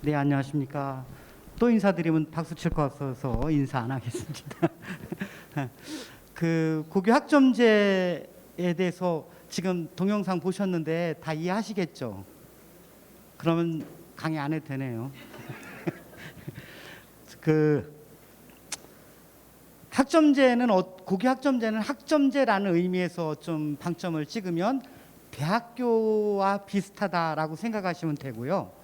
네, 안녕하십니까. 또 인사드리면 박수 칠 것 같아서 인사 안 하겠습니다. 그 고교 학점제에 대해서 지금 동영상 보셨는데 다 이해하시겠죠? 그러면 강의 안 해도 되네요. 그 학점제는 고교 학점제는 학점제라는 의미에서 좀 방점을 찍으면 대학교와 비슷하다라고 생각하시면 되고요.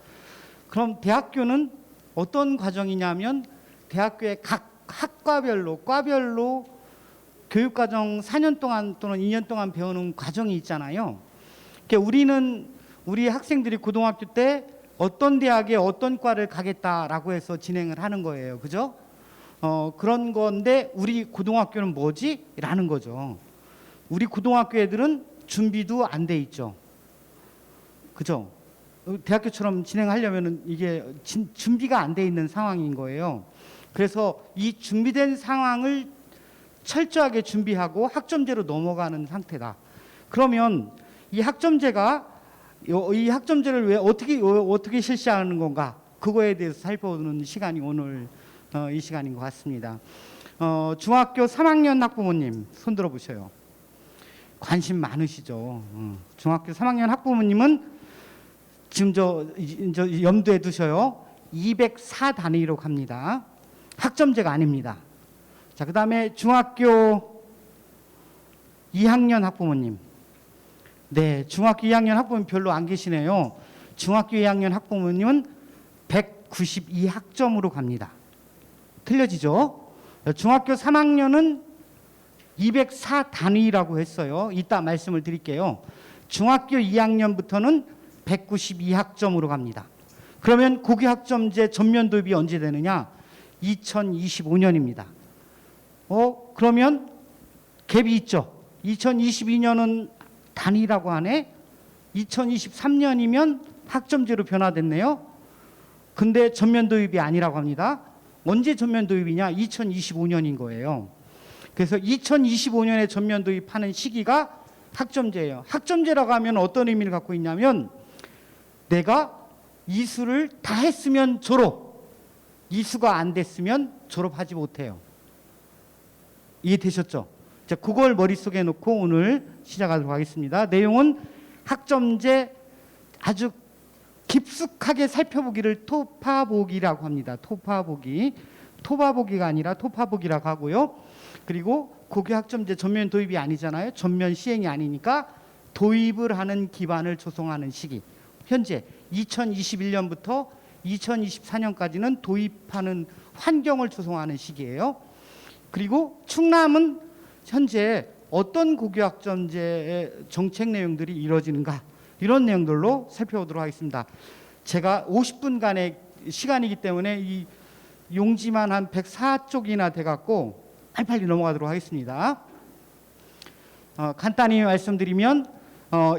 그럼 대학교는 어떤 과정이냐면 대학교의 각 학과별로 과별로 교육과정 4년 동안 또는 2년 동안 배우는 과정이 있잖아요. 그러니까 우리 학생들이 고등학교 때 어떤 대학에 어떤 과를 가겠다라고 해서 진행을 하는 거예요. 그죠? 그런 건데 우리 고등학교는 뭐지? 라는 거죠. 우리 고등학교 애들은 준비도 안 돼 있죠. 그죠? 대학교처럼 진행하려면 이게 준비가 안 돼 있는 상황인 거예요. 그래서 이 준비된 상황을 철저하게 준비하고 학점제로 넘어가는 상태다. 그러면 이 학점제를 왜 어떻게 실시하는 건가? 그거에 대해서 살펴보는 시간이 오늘 이 시간인 것 같습니다. 중학교 3학년 학부모님 손 들어 보셔요. 관심 많으시죠? 중학교 3학년 학부모님은 지금 저 염두에 두셔요. 204 단위로 갑니다. 학점제가 아닙니다. 자, 그 다음에 중학교 2학년 학부모님. 네, 중학교 2학년 학부모님 별로 안 계시네요. 중학교 2학년 학부모님은 192학점으로 갑니다. 틀려지죠? 중학교 3학년은 204 단위라고 했어요. 이따 말씀을 드릴게요. 중학교 2학년부터는 192학점으로 갑니다. 그러면 고교 학점제 전면 도입이 언제 되느냐? 2025년입니다. 그러면 갭이 있죠. 2022년은 단위라고 하네. 2023년이면 학점제로 변화됐네요. 근데 전면 도입이 아니라고 합니다. 언제 전면 도입이냐? 2025년인 거예요. 그래서 2025년에 전면 도입하는 시기가 학점제예요. 학점제라고 하면 어떤 의미를 갖고 있냐면 내가 이수를 다 했으면 졸업, 이수가 안 됐으면 졸업하지 못해요. 이해되셨죠? 자, 그걸 머릿속에 놓고 오늘 시작하도록 하겠습니다. 내용은 학점제 아주 깊숙하게 살펴보기를 토파보기라고 합니다. 토파보기가 아니라 토파보기라고 하고요. 그리고 고교 학점제 전면 도입이 아니잖아요. 전면 시행이 아니니까 도입을 하는 기반을 조성하는 시기. 현재 2021년부터 2024년까지는 도입하는 환경을 조성하는 시기예요. 그리고 충남은 현재 어떤 고교 학점제의 정책 내용들이 이루어지는가, 이런 내용들로 살펴보도록 하겠습니다. 제가 50분간의 시간이기 때문에 이 용지만 한 104쪽이나 돼갖고 빨리빨리 넘어가도록 하겠습니다. 간단히 말씀드리면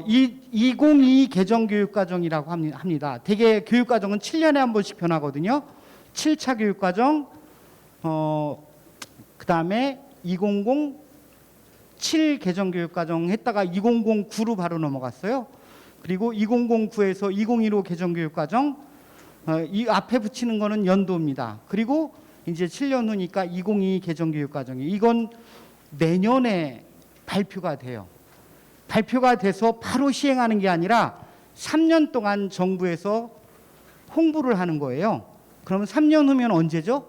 2022 개정교육과정이라고 합니다. 대개 교육과정은 7년에 한 번씩 변하거든요. 7차 교육과정, 그 다음에 2007 개정교육과정 했다가 2009로 바로 넘어갔어요. 그리고 2009에서 2015 개정교육과정, 이 앞에 붙이는 거는 연도입니다. 그리고 이제 7년 후니까 2022 개정교육과정이, 이건 내년에 발표가 돼요. 발표가 돼서 바로 시행하는 게 아니라 3년 동안 정부에서 홍보를 하는 거예요. 그러면 3년 후면 언제죠?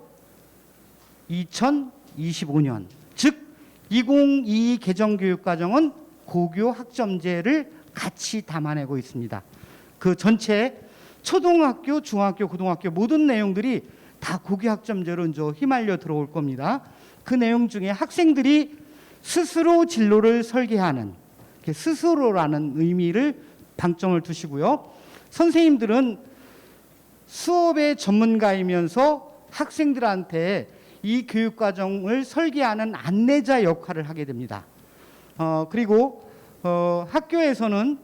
2025년. 즉 2022 개정교육과정은 고교 학점제를 같이 담아내고 있습니다. 그 전체 초등학교, 중학교, 고등학교 모든 내용들이 다 고교 학점제로 이제 휘말려 들어올 겁니다. 그 내용 중에 학생들이 스스로 진로를 설계하는, 스스로라는 의미를 방점을 두시고요. 선생님들은 수업의 전문가이면서 학생들한테 이 교육과정을 설계하는 안내자 역할을 하게 됩니다. 그리고 학교에서는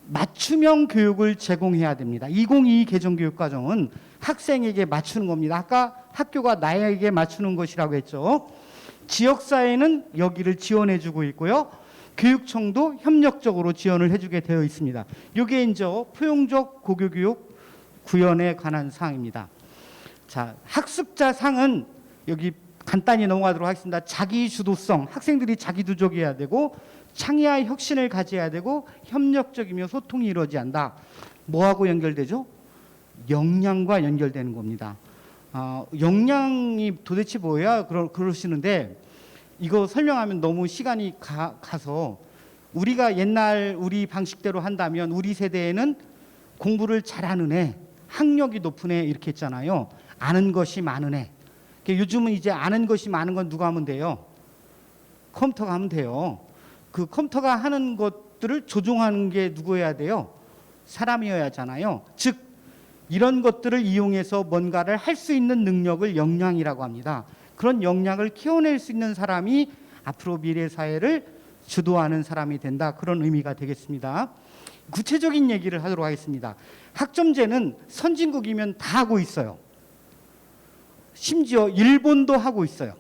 맞춤형 교육을 제공해야 됩니다. 2022 개정교육과정은 학생에게 맞추는 겁니다. 아까 학교가 나에게 맞추는 것이라고 했죠. 지역사회는 여기를 지원해주고 있고요. 교육청도 협력적으로 지원을 해주게 되어 있습니다. 이게 이제 포용적 고교교육 구현에 관한 사항입니다. 자, 학습자 상은 여기 간단히 넘어가도록 하겠습니다. 자기 주도성, 학생들이 자기주도적이어야 되고 창의와 혁신을 가져야 되고 협력적이며 소통이 이루어져야 한다. 뭐하고 연결되죠? 역량과 연결되는 겁니다. 역량이 도대체 뭐야? 그러시는데 이거 설명하면 너무 시간이 가서 우리가 옛날 우리 방식대로 한다면 우리 세대에는 공부를 잘하는 애, 학력이 높은 애 이렇게 했잖아요. 아는 것이 많은 애. 요즘은 이제 아는 것이 많은 건 누가 하면 돼요? 컴퓨터가 하면 돼요. 그 컴퓨터가 하는 것들을 조종하는 게 누구여야 돼요? 사람이어야 하잖아요. 즉 이런 것들을 이용해서 뭔가를 할 수 있는 능력을 역량이라고 합니다. 그런 역량을 키워낼 수 있는 사람이 앞으로 미래 사회를 주도하는 사람이 된다. 그런 의미가 되겠습니다. 구체적인 얘기를 하도록 하겠습니다. 학점제는 선진국이면 다 하고 있어요. 심지어 일본도 하고 있어요.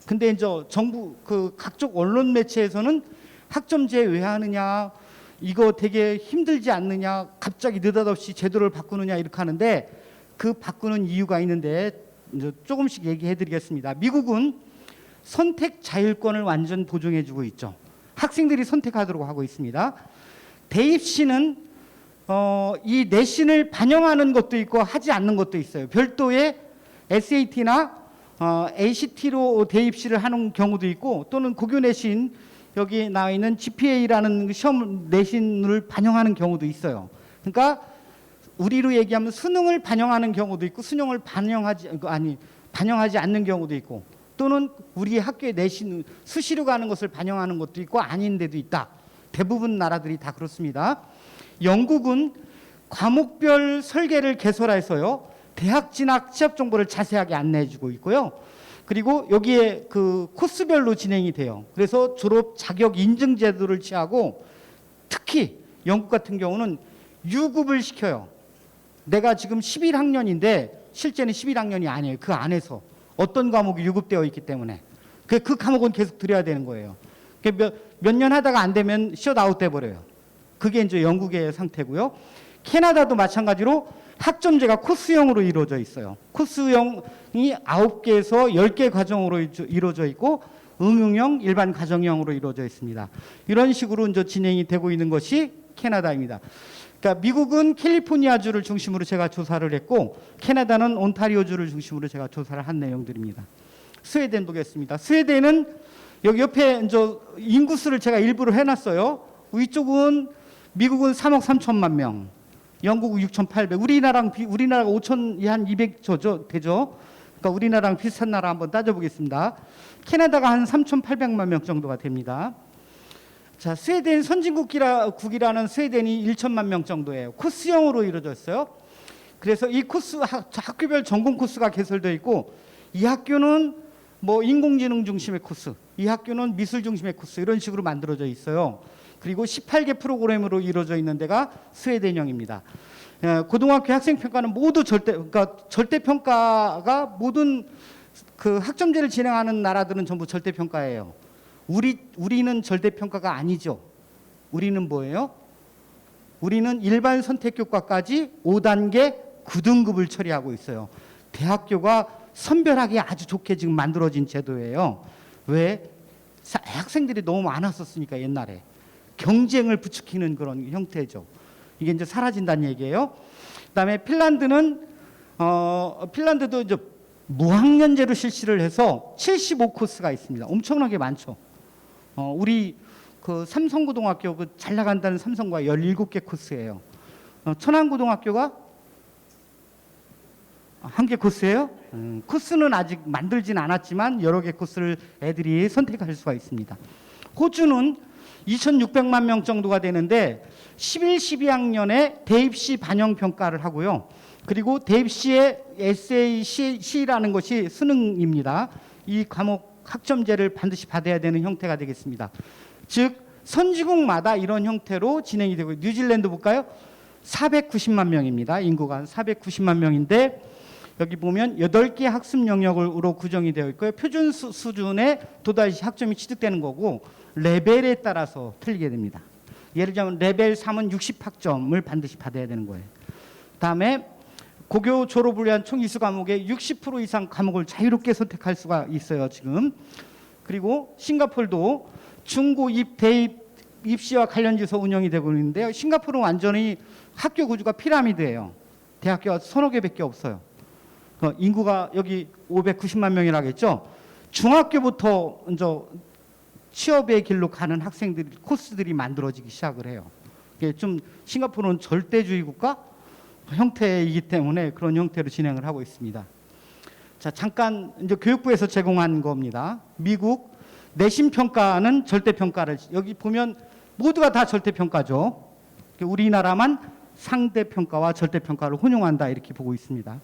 근데 이제 정부 그 각종 언론 매체에서는 학점제 왜 하느냐, 이거 되게 힘들지 않느냐, 갑자기 느닷없이 제도를 바꾸느냐 이렇게 하는데 그 바꾸는 이유가 있는데 이제 조금씩 얘기해 드리겠습니다. 미국은 선택 자율권을 완전 보증해주고 있죠. 학생들이 선택하도록 하고 있습니다. 대입시는 이 내신을 반영하는 것도 있고 하지 않는 것도 있어요. 별도의 SAT나 ACT로 대입시를 하는 경우도 있고 또는 고교 내신 여기 나와 있는 GPA라는 시험 내신을 반영하는 경우도 있어요. 그러니까 우리로 얘기하면 수능을 반영하는 경우도 있고 수능을 반영하지 않는 경우도 있고 또는 우리 학교의 내신 수시로 가는 것을 반영하는 것도 있고 아닌 데도 있다. 대부분 나라들이 다 그렇습니다. 영국은 과목별 설계를 개설해서요. 대학 진학 취업 정보를 자세하게 안내해주고 있고요. 그리고 여기에 그 코스별로 진행이 돼요. 그래서 졸업 자격 인증 제도를 취하고 특히 영국 같은 경우는 유급을 시켜요. 내가 지금 11학년인데 실제는 11학년이 아니에요. 그 안에서 어떤 과목이 유급되어 있기 때문에 그 과목은 계속 들여야 되는 거예요. 몇 년 하다가 안 되면 셧아웃 돼 버려요. 그게 이제 영국의 상태고요. 캐나다도 마찬가지로 학점제가 코스형으로 이루어져 있어요. 코스형이 9개에서 10개 과정으로 이루어져 있고 응용형, 일반 가정형으로 이루어져 있습니다. 이런 식으로 이제 진행이 되고 있는 것이 캐나다입니다. 그러니까 미국은 캘리포니아주를 중심으로 제가 조사를 했고 캐나다는 온타리오주를 중심으로 제가 조사를 한 내용들입니다. 스웨덴 보겠습니다. 스웨덴은 여기 옆에 이제 인구수를 제가 일부러 해놨어요. 위쪽은 미국은 3억 3천만 명, 영국은 6,800. 우리나라가 5천 한 200조 되죠. 그러니까 우리나라랑 비슷한 나라 한번 따져보겠습니다. 캐나다가 한 3,800만 명 정도가 됩니다. 자, 스웨덴 선진국이라는 스웨덴이 1천만 명 정도예요. 코스형으로 이루어졌어요. 그래서 이 코스 학교별 전공 코스가 개설되어 있고 이 학교는 뭐 인공지능 중심의 코스, 이 학교는 미술 중심의 코스 이런 식으로 만들어져 있어요. 그리고 18개 프로그램으로 이루어져 있는 데가 스웨덴형입니다. 고등학교 학생 평가는 모두 절대 평가가 모든 그 학점제를 진행하는 나라들은 전부 절대 평가예요. 우리는 절대 평가가 아니죠. 우리는 뭐예요? 우리는 일반 선택교과까지 5단계 9등급을 처리하고 있어요. 대학교가 선별하기 아주 좋게 지금 만들어진 제도예요. 왜? 학생들이 너무 많았었으니까 옛날에. 경쟁을 부추기는 그런 형태죠. 이게 이제 사라진다는 얘기예요. 그다음에 핀란드도 이제 무학년제로 실시를 해서 75코스가 있습니다. 엄청나게 많죠. 우리 그 삼성고등학교 그 잘 나간다는 삼성과 17개 코스예요. 천안고등학교가 1개 코스예요. 코스는 아직 만들진 않았지만 여러 개 코스를 애들이 선택할 수가 있습니다. 호주는 2,600만 명 정도가 되는데 11, 12학년에 대입시 반영 평가를 하고요. 그리고 대입시의 SAC라는 것이 수능입니다. 이 과목 학점제를 반드시 받아야 되는 형태가 되겠습니다. 즉 선진국마다 이런 형태로 진행이 되고 뉴질랜드 볼까요? 490만 명입니다. 인구가 490만 명인데 여기 보면 8개 학습 영역으로 구성이 되어 있고요. 표준 수준의 도달시 학점이 취득되는 거고 레벨에 따라서 틀리게 됩니다. 예를 들자면 레벨 3은 60학점을 반드시 받아야 되는 거예요. 다음에 고교 졸업을 위한 총 이수 과목의 60% 이상 과목을 자유롭게 선택할 수가 있어요, 지금. 그리고 싱가포르도 중고 입, 대입, 입시와 관련지서 운영이 되고 있는데요. 싱가포르는 완전히 학교 구조가 피라미드예요. 대학교가 서너 개밖에 없어요. 인구가 여기 590만 명이라겠죠. 중학교부터 이제 취업의 길로 가는 학생들 코스들이 만들어지기 시작을 해요. 이게 좀 싱가포르는 절대주의 국가 형태이기 때문에 그런 형태로 진행을 하고 있습니다. 자, 잠깐 이제 교육부에서 제공한 겁니다. 미국 내신 평가는 절대 평가를 여기 보면 모두가 다 절대 평가죠. 우리나라만 상대 평가와 절대 평가를 혼용한다 이렇게 보고 있습니다.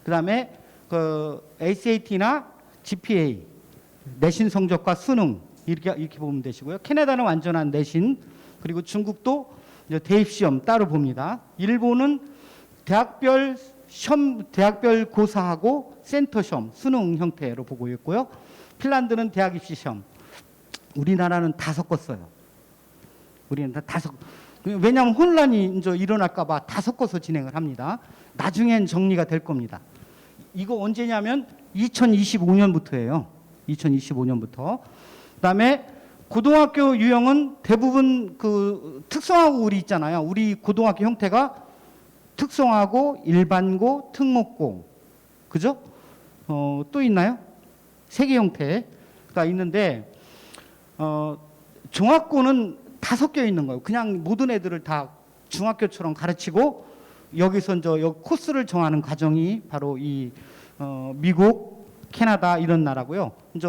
그다음에 그 ACT나 GPA 내신 성적과 수능 이렇게 보면 되시고요. 캐나다는 완전한 내신, 그리고 중국도 이제 대입 시험 따로 봅니다. 일본은 대학별 시험, 대학별 고사하고 센터 시험, 수능 형태로 보고 있고요. 핀란드는 대학 입시 시험. 우리나라는 다 섞었어요. 우리는 다 섞. 왜냐하면 혼란이 이제 일어날까봐 다 섞어서 진행을 합니다. 나중엔 정리가 될 겁니다. 이거 언제냐면 2025년부터예요. 2025년부터. 그다음에 고등학교 유형은 대부분 그 특성화고 우리 있잖아요. 우리 고등학교 형태가 특성화고, 일반고, 특목고, 그죠? 또 있나요? 세 개 형태가 있는데 종합고는 다 섞여 있는 거예요. 그냥 모든 애들을 다 중학교처럼 가르치고 여기서 이제 코스를 정하는 과정이 바로 이 미국, 캐나다 이런 나라고요. 이제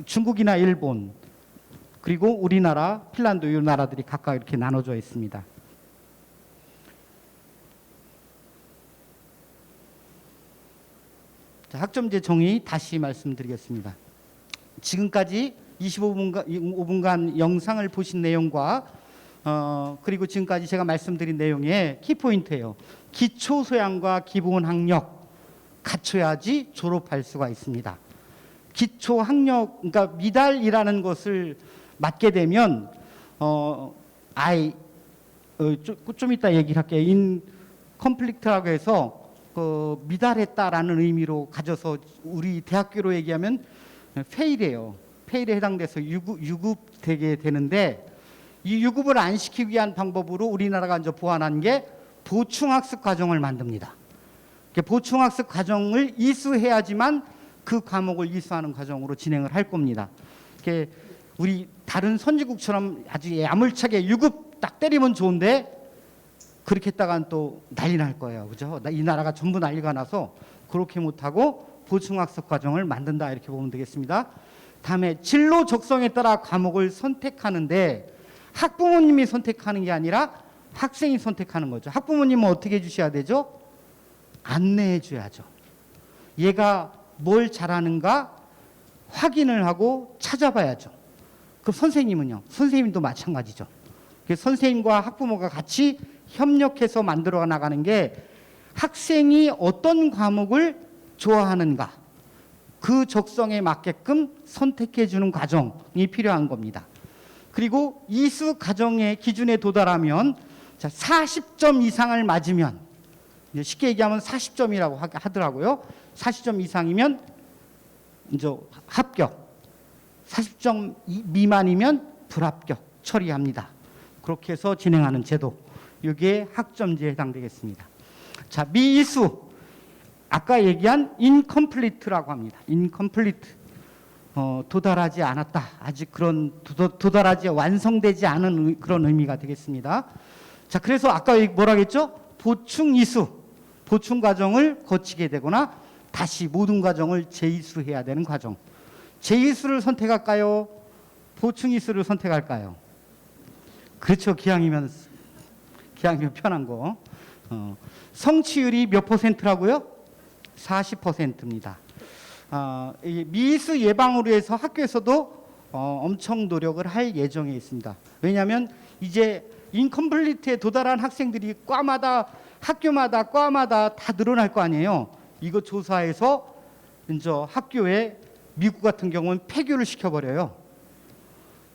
중국이나 일본 그리고 우리나라, 핀란드 이 나라들이 각각 이렇게 나눠져 있습니다. 자, 학점제 정의 다시 말씀드리겠습니다. 지금까지 25분간 영상을 보신 내용과 그리고 지금까지 제가 말씀드린 내용의 키포인트예요. 기초 소양과 기본 학력 갖춰야지 졸업할 수가 있습니다. 기초 학력, 그러니까 미달이라는 것을 맞게 되면 좀 이따 얘기를 할게요. 인컴플리트라고 해서 미달했다라는 의미로 가져서 우리 대학교로 얘기하면 페일이에요. 페일에 해당돼서 유급되게 되는데 이 유급을 안 시키기 위한 방법으로 우리나라가 이제 보완한 게 보충학습 과정을 만듭니다. 보충학습 과정을 이수해야지만 그 과목을 이수하는 과정으로 진행을 할 겁니다. 우리 다른 선진국처럼 아주 야물차게 유급 딱 때리면 좋은데 그렇게 했다간 또 난리 날 거예요. 그죠? 이 나라가 전부 난리가 나서 그렇게 못하고 보충학습 과정을 만든다 이렇게 보면 되겠습니다. 다음에 진로 적성에 따라 과목을 선택하는데 학부모님이 선택하는 게 아니라 학생이 선택하는 거죠. 학부모님은 어떻게 해주셔야 되죠? 안내해 줘야죠. 얘가 뭘 잘하는가 확인을 하고 찾아봐야죠. 그럼 선생님은요? 선생님도 마찬가지죠. 선생님과 학부모가 같이 협력해서 만들어 나가는 게 학생이 어떤 과목을 좋아하는가 그 적성에 맞게끔 선택해 주는 과정이 필요한 겁니다. 그리고 이수 과정의 기준에 도달하면 40점 이상을 맞으면 쉽게 얘기하면 40점이라고 하더라고요. 40점 이상이면 이제 합격, 40점 미만이면 불합격 처리합니다. 그렇게 해서 진행하는 제도, 이게 학점제에 해당되겠습니다. 자, 미이수, 아까 얘기한 incomplete라고 합니다. incomplete, 도달하지 않았다. 아직 그런 도달하지 완성되지 않은 그런 의미가 되겠습니다. 자, 그래서 아까 뭐라고 했죠? 보충 이수, 보충 과정을 거치게 되거나 다시 모든 과정을 재이수해야 되는 과정. 재이수를 선택할까요? 보충 이수를 선택할까요? 그렇죠. 기왕이면 편한 거. 성취율이 몇 %라고요? 40%입니다. 미이수 예방으로 해서 학교에서도 엄청 노력을 할 예정에 있습니다. 왜냐하면 이제 인컴플리트에 도달한 학생들이 학교마다 과마다 다 늘어날 거 아니에요. 이거 조사해서 이제 학교에 미국 같은 경우는 폐교를 시켜버려요.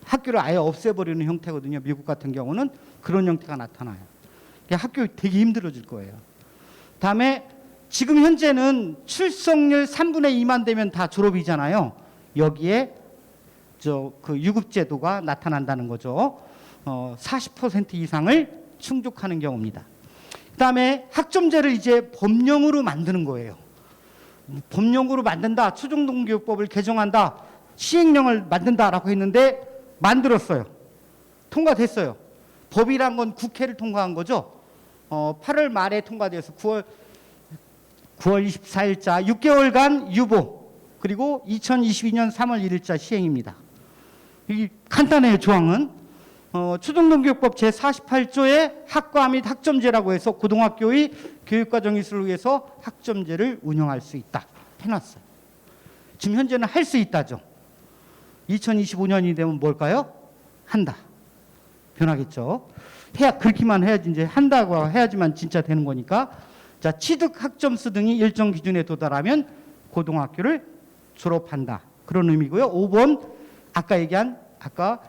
학교를 아예 없애버리는 형태거든요. 미국 같은 경우는 그런 형태가 나타나요. 학교 되게 힘들어질 거예요. 다음에 지금 현재는 출석률 3분의 2만 되면 다 졸업이잖아요. 여기에 그 유급제도가 나타난다는 거죠. 40% 이상을 충족하는 경우입니다. 그다음에 학점제를 이제 법령으로 만드는 거예요. 법령으로 만든다, 초중등교육법을 개정한다, 시행령을 만든다라고 했는데 만들었어요. 통과됐어요. 법이란 건 국회를 통과한 거죠. 8월 말에 통과돼서 9월 24일자 6개월간 유보, 그리고 2022년 3월 1일자 시행입니다. 이 간단해요. 조항은 초중등교육법 제48조에 학과 및 학점제라고 해서 고등학교의 교육과정 이수를 위해서 학점제를 운영할 수 있다 해놨어요. 지금 현재는 할 수 있다죠. 2025년이 되면 뭘까요? 한다. 변하겠죠. 그렇게만 해야지, 이제 한다고 해야지만 진짜 되는 거니까. 자, 취득 학점수 등이 일정 기준에 도달하면 고등학교를 졸업한다. 그런 의미고요. 5번 아까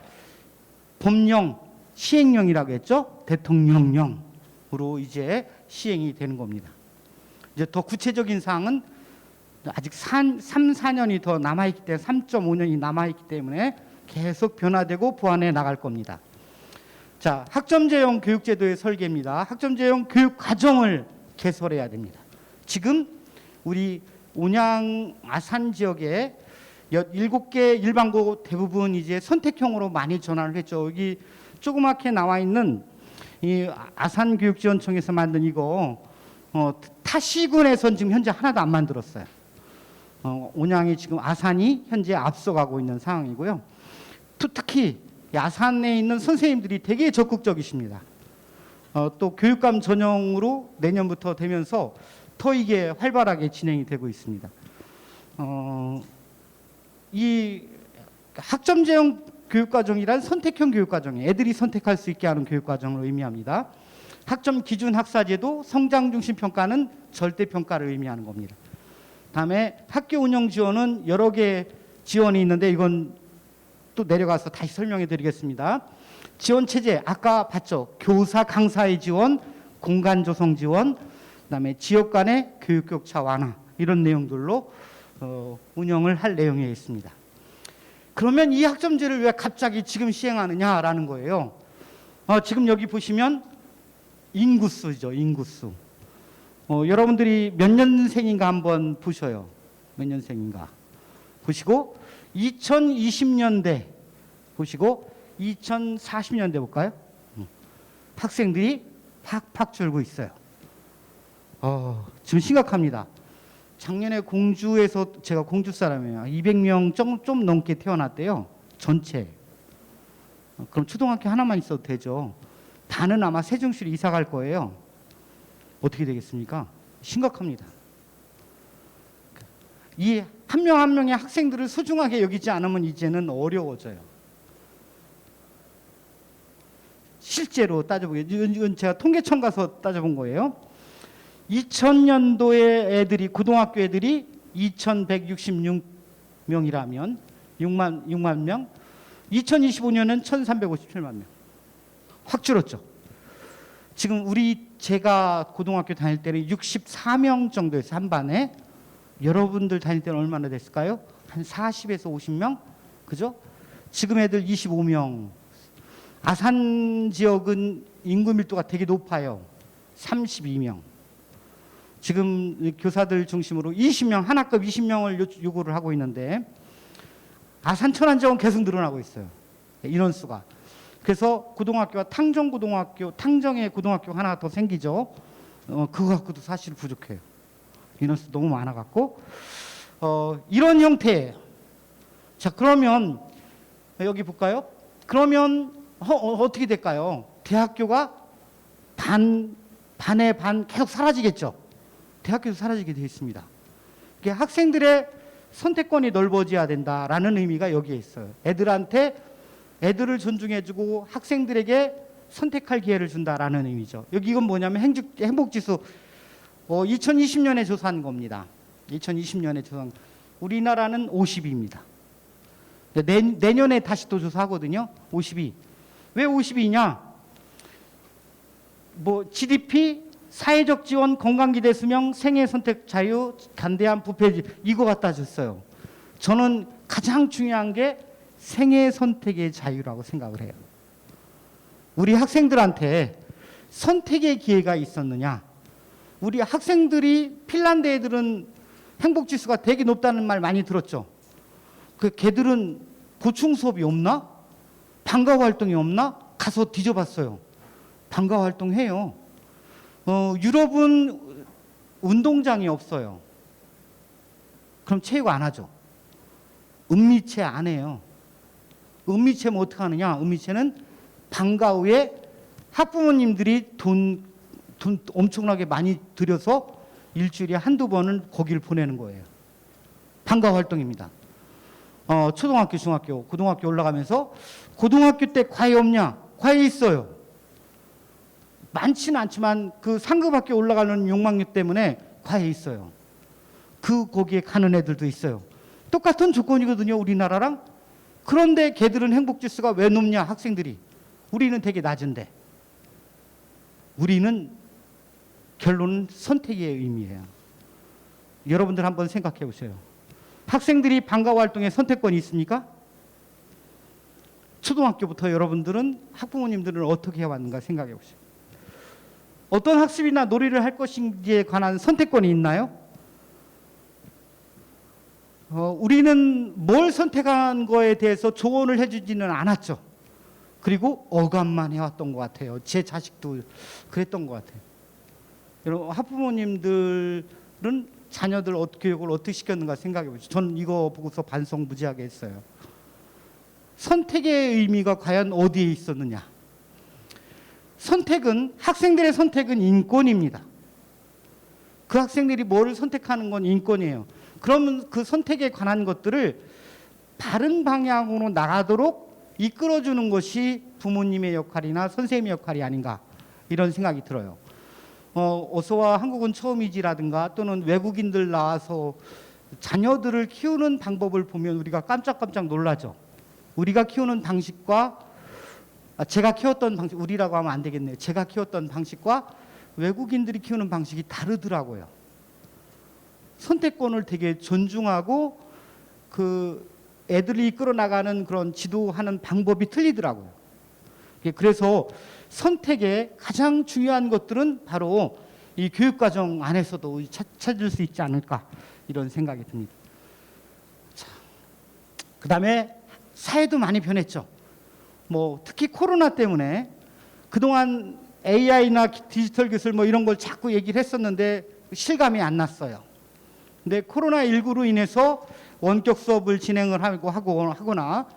법령, 시행령이라고 했죠. 대통령령으로 이제 시행이 되는 겁니다. 이제 더 구체적인 사항은 아직 3, 4년이 더 남아있기 때문에 3.5년이 남아있기 때문에 계속 변화되고 보완해 나갈 겁니다. 자, 학점제형 교육제도의 설계입니다. 학점제형 교육과정을 개설해야 됩니다. 지금 우리 온양 아산 지역에 7개 일반고 대부분 이제 선택형으로 많이 전환을 했죠. 여기 조그맣게 나와 있는 이 아산교육지원청에서 만든 이거 타 시군에선 지금 현재 하나도 안 만들었어요. 온양이 지금 아산이 현재 앞서가고 있는 상황이고요. 특히 아산에 있는 선생님들이 되게 적극적이십니다. 또 교육감 전형으로 내년부터 되면서 더 이게 활발하게 진행이 되고 있습니다. 이 학점제형 교육과정이란 선택형 교육과정이에요. 애들이 선택할 수 있게 하는 교육과정을 의미합니다. 학점 기준 학사제도, 성장 중심 평가는 절대 평가를 의미하는 겁니다. 다음에 학교 운영 지원은 여러 개 지원이 있는데 이건 또 내려가서 다시 설명해 드리겠습니다. 지원 체제 아까 봤죠. 교사 강사의 지원, 공간 조성 지원, 그다음에 지역 간의 교육 격차 완화, 이런 내용들로 운영을 할 내용에 있습니다. 그러면 이 학점제를 왜 갑자기 지금 시행하느냐라는 거예요. 지금 여기 보시면 인구수죠. 인구수. 여러분들이 몇 년생인가 한번 보셔요. 몇 년생인가 보시고 2020년대 보시고 2040년대 볼까요? 학생들이 팍팍 줄고 있어요. 지금 심각합니다. 작년에 공주에서, 제가 공주 사람이에요. 200명 좀 넘게 태어났대요. 전체. 그럼 초등학교 하나만 있어도 되죠. 다는 아마 세종시로 이사 갈 거예요. 어떻게 되겠습니까? 심각합니다. 이 한 명 한 명의 학생들을 소중하게 여기지 않으면 이제는 어려워져요. 실제로 따져보게, 이건 제가 통계청 가서 따져본 거예요. 2000년도에 애들이, 고등학교 애들이 2166명이라면 6만 명, 2025년은 1357만 명. 확 줄었죠. 지금 제가 고등학교 다닐 때는 64명 정도였어요. 한 반에. 여러분들 다닐 때는 얼마나 됐을까요? 한 40에서 50명? 그죠? 지금 애들 25명. 아산 지역은 인구 밀도가 되게 높아요. 32명. 지금 교사들 중심으로 20명, 하나급 20명을 요구를 하고 있는데 아산 천안 지역은 계속 늘어나고 있어요. 인원수가. 그래서 고등학교와 탕정에 고등학교 하나 더 생기죠. 그거 갖고도 사실 부족해요. 인원수 너무 많아갖고 이런 형태예요. 자, 그러면 여기 볼까요? 그러면 어떻게 될까요? 대학교가 반의 반 계속 사라지겠죠. 대학교도 사라지게 되어 있습니다. 학생들의 선택권이 넓어져야 된다라는 의미가 여기에 있어요. 애들을 존중해주고 학생들에게 선택할 기회를 준다라는 의미죠. 여기 이건 뭐냐면 행복지수 2020년에 조사한 겁니다. 2020년에 조사한. 우리나라는 50입니다. 내년에 다시 또 조사하거든요. 52. 왜 52냐? GDP 사회적 지원, 건강기대 수명, 생애 선택 자유, 간대한 부패 이거 갖다 줬어요. 저는 가장 중요한 게 생애 선택의 자유라고 생각을 해요. 우리 학생들한테 선택의 기회가 있었느냐? 우리 학생들이 핀란드 애들은 행복지수가 되게 높다는 말 많이 들었죠. 그 걔들은 보충 수업이 없나? 방과 활동이 없나? 가서 뒤져봤어요. 방과 활동해요. 유럽은 운동장이 없어요. 그럼 체육 안 하죠. 은미체 안 해요. 은미체면 어떻게 하느냐? 은미체는 방과 후에 학부모님들이 돈 엄청나게 많이 들여서 일주일에 한두 번은 거기를 보내는 거예요. 방과 활동입니다. 초등학교, 중학교, 고등학교 올라가면서 고등학교 때 과외 없냐? 과외 있어요. 많지는 않지만 그 상급 학교 올라가는 욕망력 때문에 과외 있어요. 거기에 가는 애들도 있어요. 똑같은 조건이거든요, 우리나라랑. 그런데 걔들은 행복지수가 왜 높냐, 학생들이. 우리는 되게 낮은데. 우리는 결론은 선택의 의미예요. 여러분들 한번 생각해 보세요. 학생들이 방과 활동에 선택권이 있습니까? 초등학교부터 여러분들은 학부모님들은 어떻게 해왔는가 생각해 보세요. 어떤 학습이나 놀이를 할 것인지에 관한 선택권이 있나요? 우리는 뭘 선택한 거에 대해서 조언을 해주지는 않았죠. 그리고 억압만 해왔던 것 같아요. 제 자식도 그랬던 것 같아요. 여러분, 학부모님들은 자녀들 교육을 어떻게 시켰는가 생각해 보시죠. 저는 이거 보고서 반성 무지하게 했어요. 선택의 의미가 과연 어디에 있었느냐? 학생들의 선택은 인권입니다. 그 학생들이 뭐를 선택하는 건 인권이에요. 그러면 그 선택에 관한 것들을 바른 방향으로 나가도록 이끌어주는 것이 부모님의 역할이나 선생님의 역할이 아닌가, 이런 생각이 들어요. 어서와 한국은 처음이지라든가 또는 외국인들 나와서 자녀들을 키우는 방법을 보면 우리가 깜짝깜짝 놀라죠. 우리가 키우는 방식과 제가 키웠던 방식, 우리라고 하면 안 되겠네요. 제가 키웠던 방식과 외국인들이 키우는 방식이 다르더라고요. 선택권을 되게 존중하고 그 애들이 이끌어 나가는 그런 지도하는 방법이 틀리더라고요. 그래서 선택의 가장 중요한 것들은 바로 이 교육과정 안에서도 찾을 수 있지 않을까, 이런 생각이 듭니다. 그 다음에 사회도 많이 변했죠. 특히 코로나 때문에 그동안 AI나 디지털 기술 이런 걸 자꾸 얘기를 했었는데 실감이 안 났어요. 근데 코로나19로 인해서 원격 수업을 진행을 하거나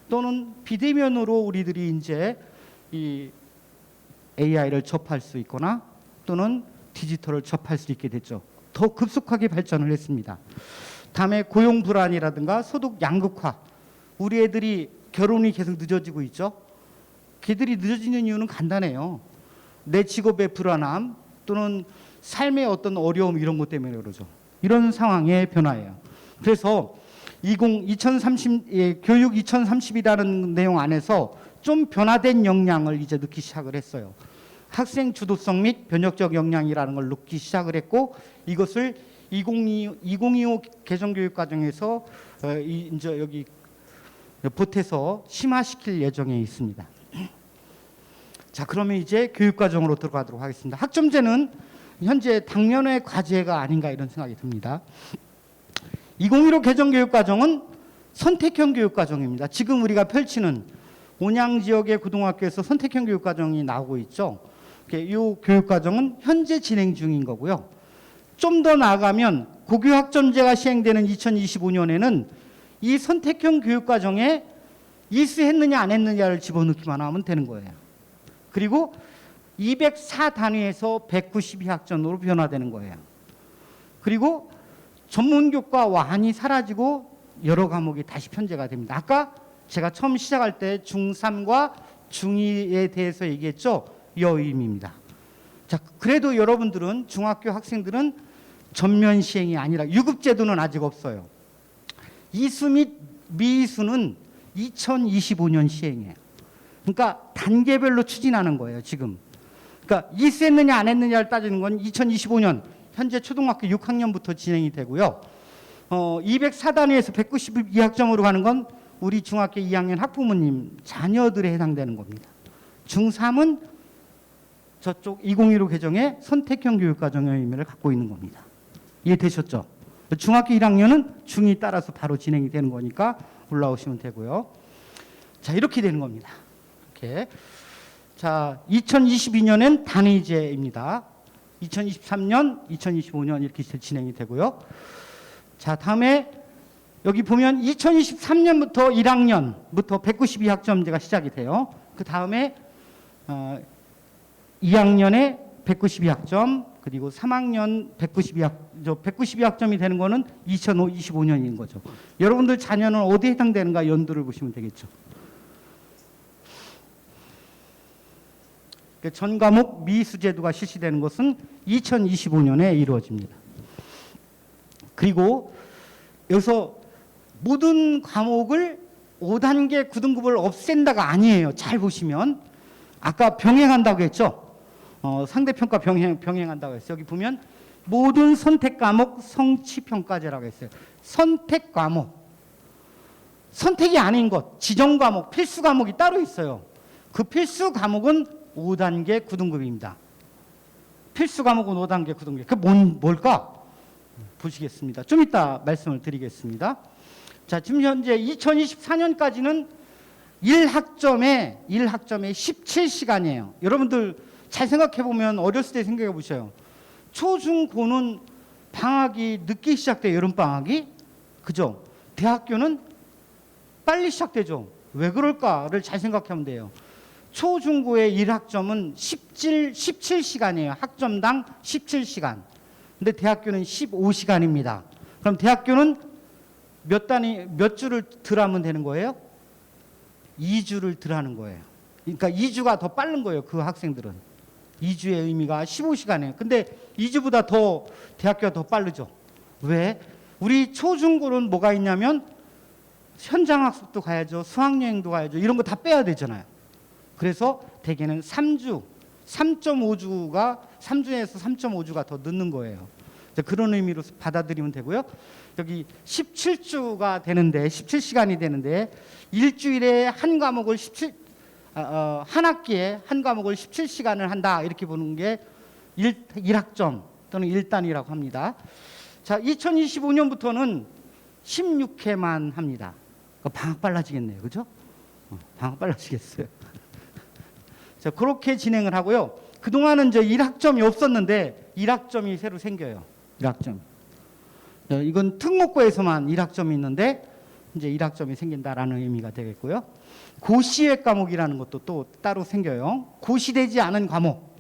또는 비대면으로 우리들이 이제 이 AI를 접할 수 있거나 또는 디지털을 접할 수 있게 됐죠. 더 급속하게 발전을 했습니다. 다음에 고용 불안이라든가 소득 양극화. 우리 애들이 결혼이 계속 늦어지고 있죠. 걔들이 늦어지는 이유는 간단해요. 내 직업의 불안함 또는 삶의 어떤 어려움, 이런 것 때문에 그러죠. 이런 상황의 변화예요. 그래서 교육 2030이라는 내용 안에서 좀 변화된 역량을 이제 넣기 시작을 했어요. 학생 주도성 및 변혁적 역량이라는 걸 넣기 시작을 했고, 이것을 2025 개정교육과정에서 이제 여기 보태서 심화시킬 예정에 있습니다. 자, 그러면 이제 교육과정으로 들어가도록 하겠습니다. 학점제는 현재 당면의 과제가 아닌가, 이런 생각이 듭니다. 2015 개정교육과정은 선택형 교육과정입니다. 지금 우리가 펼치는 온양 지역의 고등학교에서 선택형 교육과정이 나오고 있죠. 이 교육과정은 현재 진행 중인 거고요. 좀 더 나아가면 고교학점제가 시행되는 2025년에는 이 선택형 교육과정에 이수했느냐 안 했느냐를 집어넣기만 하면 되는 거예요. 그리고 204단위에서 192학점으로 변화되는 거예요. 그리고 전문교과 완이 사라지고 여러 과목이 다시 편제가 됩니다. 아까 제가 처음 시작할 때 중3과 중2에 대해서 얘기했죠. 이 의미입니다. 자, 그래도 여러분들은, 중학교 학생들은 전면 시행이 아니라 유급제도는 아직 없어요. 이수 및 미이수는 2025년 시행이에요. 그러니까 단계별로 추진하는 거예요, 지금. 그러니까 이수했느냐 안 했느냐를 따지는 건 2025년 현재 초등학교 6학년부터 진행이 되고요. 204단위에서 192학점으로 가는 건 우리 중학교 2학년 학부모님 자녀들에 해당되는 겁니다. 중3은 저쪽 2015 개정의 선택형 교육과정의 의미를 갖고 있는 겁니다. 이해되셨죠? 중학교 1학년은 중2 따라서 바로 진행이 되는 거니까 올라오시면 되고요. 자, 이렇게 되는 겁니다. 이렇게. 자, 2022년엔 단위제입니다. 2023년, 2025년 이렇게 진행이 되고요. 자, 다음에 여기 보면 2023년부터 1학년부터 192학점제가 시작이 돼요. 그 다음에 2학년에 192학점, 그리고 3학년 192학점이 되는 거는 2025년인 거죠. 여러분들 자녀는 어디에 해당되는가 연도를 보시면 되겠죠. 전 과목 미수 제도가 실시되는 것은 2025년에 이루어집니다. 그리고 여기서 모든 과목을 5단계 9등급을 없앤다가 아니에요. 잘 보시면 아까 병행한다고 했죠. 상대평가 병행한다고 했어요. 여기 보면 모든 선택 과목 성취평가제라고 했어요. 선택 과목, 선택이 아닌 것, 지정 과목, 필수 과목이 따로 있어요. 그 필수 과목은 5단계 9등급입니다. 필수 과목은 5단계 9등급. 그 뭘까? 보시겠습니다. 좀 이따 말씀을 드리겠습니다. 자, 지금 현재 2024년까지는 1학점에 17시간이에요. 여러분들 잘 생각해 보면 어렸을 때 생각해 보세요. 초, 중, 고는 방학이 늦게 시작돼요. 여름방학이. 그죠? 대학교는 빨리 시작되죠. 왜 그럴까를 잘 생각하면 돼요. 초, 중, 고의 1학점은 17시간이에요. 학점당 17시간. 근데 대학교는 15시간입니다. 그럼 대학교는 몇 주를 덜 하면 되는 거예요? 2주를 덜 하는 거예요. 그러니까 2주가 더 빠른 거예요. 그 학생들은. 2주의 의미가 15시간이에요. 근데 2주보다 더 대학교가 더 빠르죠. 왜? 우리 초중고는 뭐가 있냐면 현장학습도 가야죠. 수학여행도 가야죠. 이런 거 다 빼야 되잖아요. 그래서 대개는 3주, 3.5주가 3주에서 3.5주가 더 늦는 거예요. 그런 의미로 받아들이면 되고요. 여기 17주가 되는데 17시간이 되는데 일주일에 한 과목을 한 학기에 한 과목을 17시간을 한다 이렇게 보는 게 1학점 또는 1단이라고 합니다. 자, 2025년부터는 16회만 합니다. 방학 빨라지겠네요. 그죠? 방학 빨라지겠어요. 자, 그렇게 진행을 하고요. 그동안은 이제 1학점이 없었는데 1학점이 새로 생겨요. 1학점. 이건 특목고에서만 1학점이 있는데 이제 1학점이 생긴다라는 의미가 되겠고요. 고시외 과목이라는 것도 또 따로 생겨요. 고시되지 않은 과목.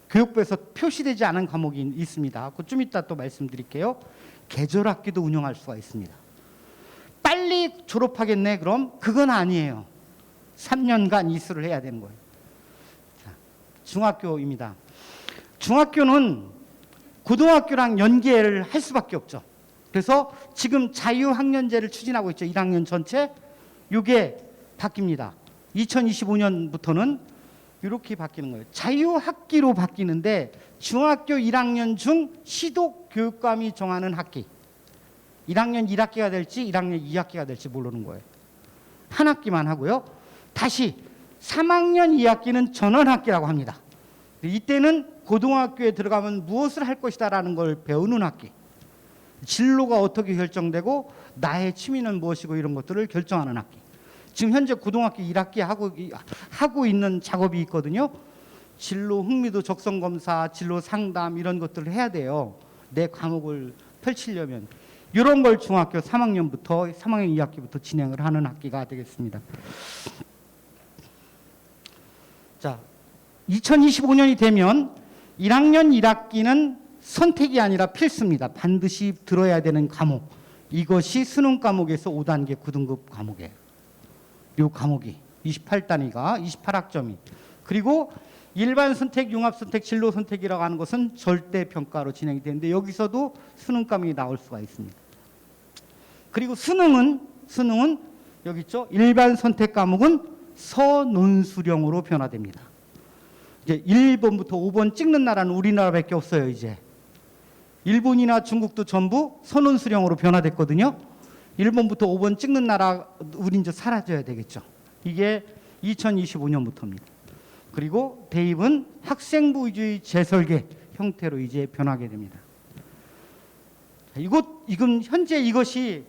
교육부에서 표시되지 않은 과목이 있습니다. 그거 좀 이따 또 말씀드릴게요. 계절학기도 운영할 수가 있습니다. 빨리 졸업하겠네 그럼? 그건 아니에요. 3년간 이수를 해야 되는 거예요. 자, 중학교입니다. 중학교는 고등학교랑 연계를 할 수밖에 없죠. 그래서 지금 자유학년제를 추진하고 있죠. 1학년 전체. 이게 바뀝니다. 2025년부터는 이렇게 바뀌는 거예요. 자유학기로 바뀌는데 중학교 1학년 중 시독교육감이 정하는 학기. 1학년 1학기가 될지 1학년 2학기가 될지 모르는 거예요. 한 학기만 하고요. 다시 3학년 2학기는 전원학기라고 합니다. 이때는 고등학교에 들어가면 무엇을 할 것이다라는 걸 배우는 학기. 진로가 어떻게 결정되고 나의 취미는 무엇이고 이런 것들을 결정하는 학기. 지금 현재 고등학교 1학기 하고 있는 작업이 있거든요. 진로 흥미도 적성검사, 진로 상담 이런 것들을 해야 돼요. 내 과목을 펼치려면. 이런 걸 중학교 3학년 2학기부터 진행을 하는 학기가 되겠습니다. 자, 2025년이 되면 1학년 1학기는 선택이 아니라 필수입니다. 반드시 들어야 되는 과목. 이것이 수능 과목에서 5단계 9등급 과목이에요. 이 과목이 28단위가 28학점이. 그리고 일반 선택, 융합 선택, 진로 선택이라고 하는 것은 절대 평가로 진행이 되는데 여기서도 수능 과목이 나올 수가 있습니다. 그리고 수능은 여기 있죠. 일반 선택 과목은 서논술형으로 변화됩니다. 이제 1번부터 5번 찍는 나라는 우리나라밖에 없어요. 이제 일본이나 중국도 전부 선원수령으로 변화됐거든요. 1번부터 5번 찍는 나라 우린 이제 사라져야 되겠죠. 이게 2025년부터입니다. 그리고 대입은 학생부 위주의 재설계 형태로 이제 변하게 됩니다. 이건 현재 이것이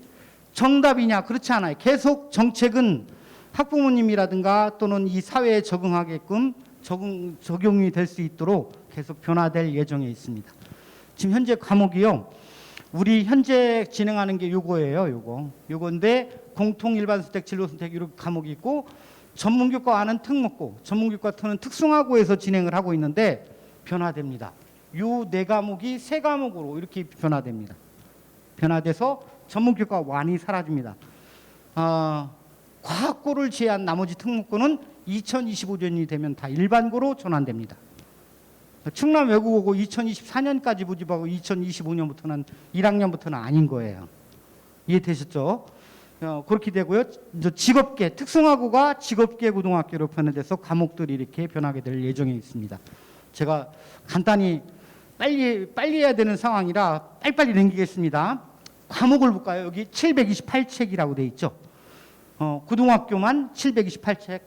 정답이냐? 그렇지 않아요. 계속 정책은 학부모님이라든가 또는 이 사회에 적응하게끔 적용이 될 수 있도록 계속 변화될 예정에 있습니다. 지금 현재 과목이요. 우리 현재 진행하는 게 요거예요. 요건데 공통 일반 선택, 진로 선택 이렇게 과목이 있고 전문교과와는 특목고, 전문교과 2는 특성화고에서 진행을 하고 있는데 변화됩니다. 요 네 과목이 세 과목으로 이렇게 변화됩니다. 변화돼서 전문교과 완이 사라집니다. 과학고를 제외한 나머지 특목고는 2025년이 되면 다 일반고로 전환됩니다. 충남 외국어고 2024년까지 모집하고 2025년부터는 1학년부터는 아닌 거예요. 이해되셨죠? 그렇게 되고요. 직업계, 특성화고가 직업계 고등학교로 변화돼서 과목들이 이렇게 변하게 될 예정에 있습니다. 제가 간단히 빨리 해야 되는 상황이라 빨리빨리 넘기겠습니다. 과목을 볼까요? 여기 728책이라고 돼 있죠. 고등학교만 728책,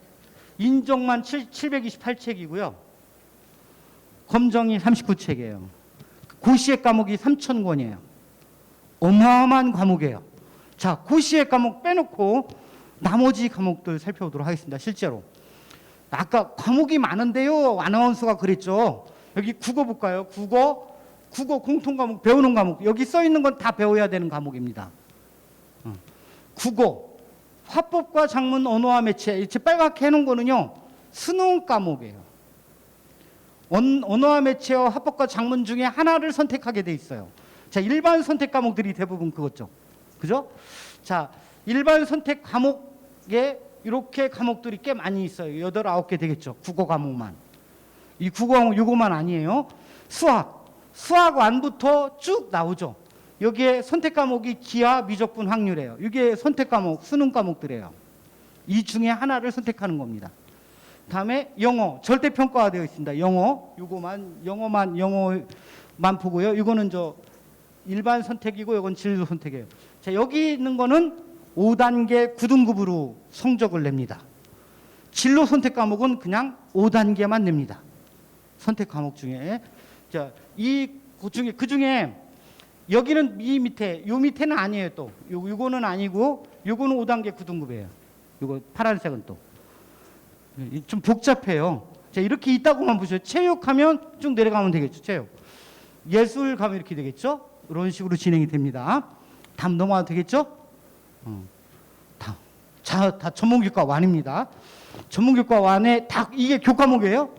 인정만 728책이고요. 검정이 39책이에요. 고시의 과목이 3,000권이에요. 어마어마한 과목이에요. 자, 고시의 과목 빼놓고 나머지 과목들 살펴보도록 하겠습니다. 실제로. 아까 과목이 많은데요. 아나운서가 그랬죠. 여기 국어 볼까요? 국어 공통 과목, 배우는 과목. 여기 써 있는 건 다 배워야 되는 과목입니다. 국어, 화법과 작문, 언어와 매체. 이렇게 빨갛게 해놓은 거는요. 수능 과목이에요. 언어와 매체와 화법과 작문 중에 하나를 선택하게 돼 있어요. 자, 일반 선택 과목들이 대부분 그거죠. 그죠? 자, 일반 선택 과목에 이렇게 과목들이 꽤 많이 있어요. 8, 9개 되겠죠. 국어 과목만. 이 국어 과목 요거만 아니에요. 수학 완부터 쭉 나오죠. 여기에 선택 과목이 기하, 미적분, 확률이에요. 이게 선택 과목, 수능 과목들이에요. 이 중에 하나를 선택하는 겁니다. 다음에 영어, 절대평가가 되어 있습니다. 영어만 보고요. 이거는 일반 선택이고 이건 진로 선택이에요. 자, 여기 있는 거는 5단계 9등급으로 성적을 냅니다. 진로 선택 과목은 그냥 5단계만 냅니다. 선택 과목 중에. 자, 그 중에 여기는 요 밑에는 아니에요. 또 요거는 아니고 요거는 5단계 9등급이에요. 요거 파란색은 또 좀 복잡해요. 자, 이렇게 있다고만 보세요. 체육하면 쭉 내려가면 되겠죠. 체육. 예술 가면 이렇게 되겠죠. 이런 식으로 진행이 됩니다. 다음 넘어가도 되겠죠? 다 전문교과 완입니다. 전문교과 완에 다 이게 교과목이에요.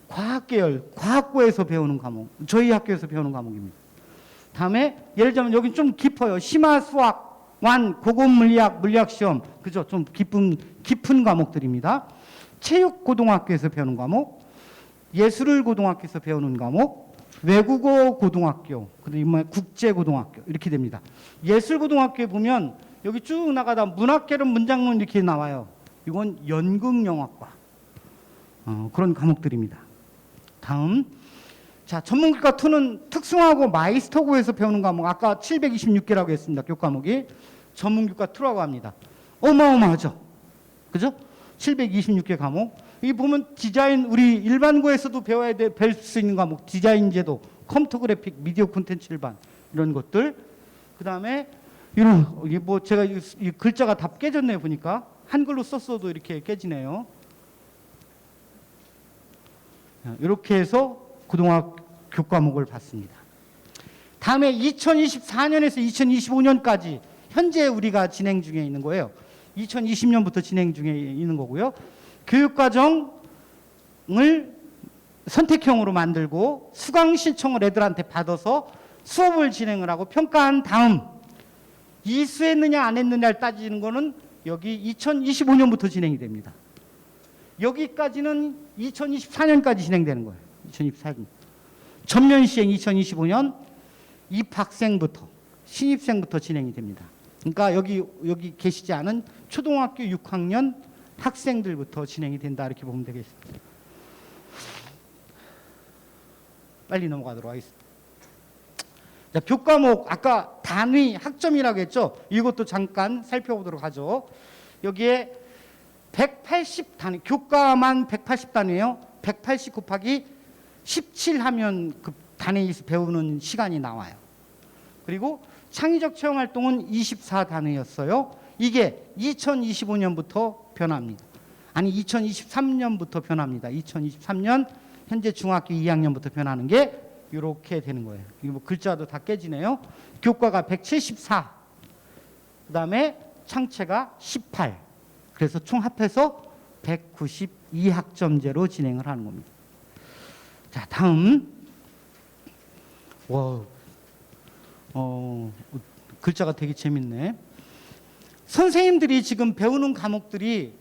과학계열, 과학고에서 배우는 과목. 저희 학교에서 배우는 과목입니다. 다음에 예를 들면 여기 좀 깊어요. 심화 수학, 완, 고급 물리학, 물리학 시험. 그죠? 좀 깊은 과목들입니다. 체육 고등학교에서 배우는 과목, 예술 고등학교에서 배우는 과목, 외국어 고등학교, 그리고 국제 고등학교 이렇게 됩니다. 예술 고등학교에 보면 여기 쭉 나가다 문학개론 문장론 이렇게 나와요. 이건 연극영화과 그런 과목들입니다. 다음, 자, 전문교과 2는 특성화고 마이스터고에서 배우는 과목. 아까 726개라고 했습니다. 교과목이 전문교과 2라고 합니다. 어마어마하죠, 그죠? 726개 과목. 여기 보면 디자인, 우리 일반고에서도 배울 수 있는 과목, 디자인 제도, 컴퓨터 그래픽, 미디어 콘텐츠 일반 이런 것들. 그 다음에 이게 제가 이 글자가 다 깨졌네요. 보니까 한글로 썼어도 이렇게 깨지네요. 이렇게 해서 고등학교 교과목을 봤습니다. 다음에 2024년에서 2025년까지 현재 우리가 진행 중에 있는 거예요. 2020년부터 진행 중에 있는 거고요. 교육과정을 선택형으로 만들고 수강 신청을 애들한테 받아서 수업을 진행을 하고 평가한 다음 이수했느냐 안 했느냐를 따지는 거는 여기 2025년부터 진행이 됩니다. 여기까지는 2024년까지 진행되는 거예요. 2024년. 전면 시행 2025년 입학생부터 신입생부터 진행이 됩니다. 그러니까 여기 계시지 않은 초등학교 6학년 학생들부터 진행이 된다 이렇게 보면 되겠습니다. 빨리 넘어가도록 하겠습니다. 자, 교과목 아까 단위 학점이라고 했죠. 이것도 잠깐 살펴보도록 하죠. 여기에 180 단위, 교과만 180 단위예요. 180 곱하기 17 하면 그 단위에서 배우는 시간이 나와요. 그리고 창의적 체험 활동은 24 단위였어요. 이게 2025년부터 변합니다. 아니 2023년부터 변합니다. 2023년 현재 중학교 2학년부터 변하는 게 이렇게 되는 거예요. 이거 뭐 글자도 다 깨지네요. 교과가 174, 그 다음에 창체가 18. 그래서 총 합해서 192학점제로 진행을 하는 겁니다. 자, 다음. 와, 글자가 되게 재밌네. 선생님들이 지금 배우는 과목들이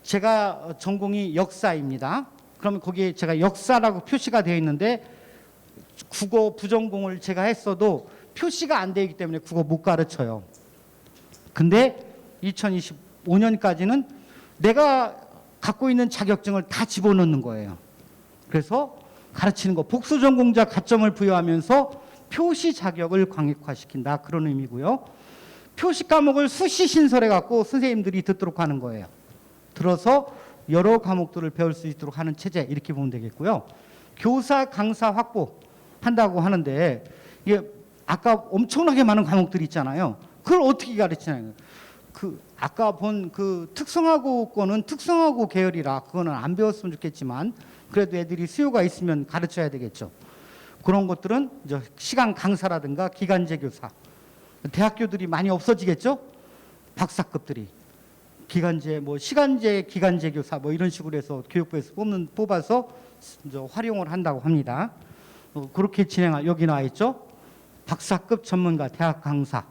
제가 전공이 역사입니다. 그러면 거기에 제가 역사라고 표시가 되어 있는데 국어 부전공을 제가 했어도 표시가 안 되기 때문에 국어 못 가르쳐요. 근데 2025년까지는 내가 갖고 있는 자격증을 다 집어넣는 거예요. 그래서 가르치는 거 복수 전공자 가점을 부여하면서 표시 자격을 광역화시킨다, 그런 의미고요. 표시 과목을 수시 신설해 갖고 선생님들이 듣도록 하는 거예요. 들어서 여러 과목들을 배울 수 있도록 하는 체제, 이렇게 보면 되겠고요. 교사 강사 확보한다고 하는데 이게 아까 엄청나게 많은 과목들이 있잖아요. 그걸 어떻게 가르치나요? 그 아까 본 그 특성화고거는 특성화고 계열이라 그거는 안 배웠으면 좋겠지만 그래도 애들이 수요가 있으면 가르쳐야 되겠죠. 그런 것들은 이제 시간 강사라든가 기간제 교사, 대학교들이 많이 없어지겠죠. 박사급들이 기간제, 뭐 시간제, 기간제 교사 뭐 이런 식으로 해서 교육부에서 뽑아서 이제 활용을 한다고 합니다. 그렇게 진행할, 여기 나와 있죠. 박사급 전문가, 대학 강사.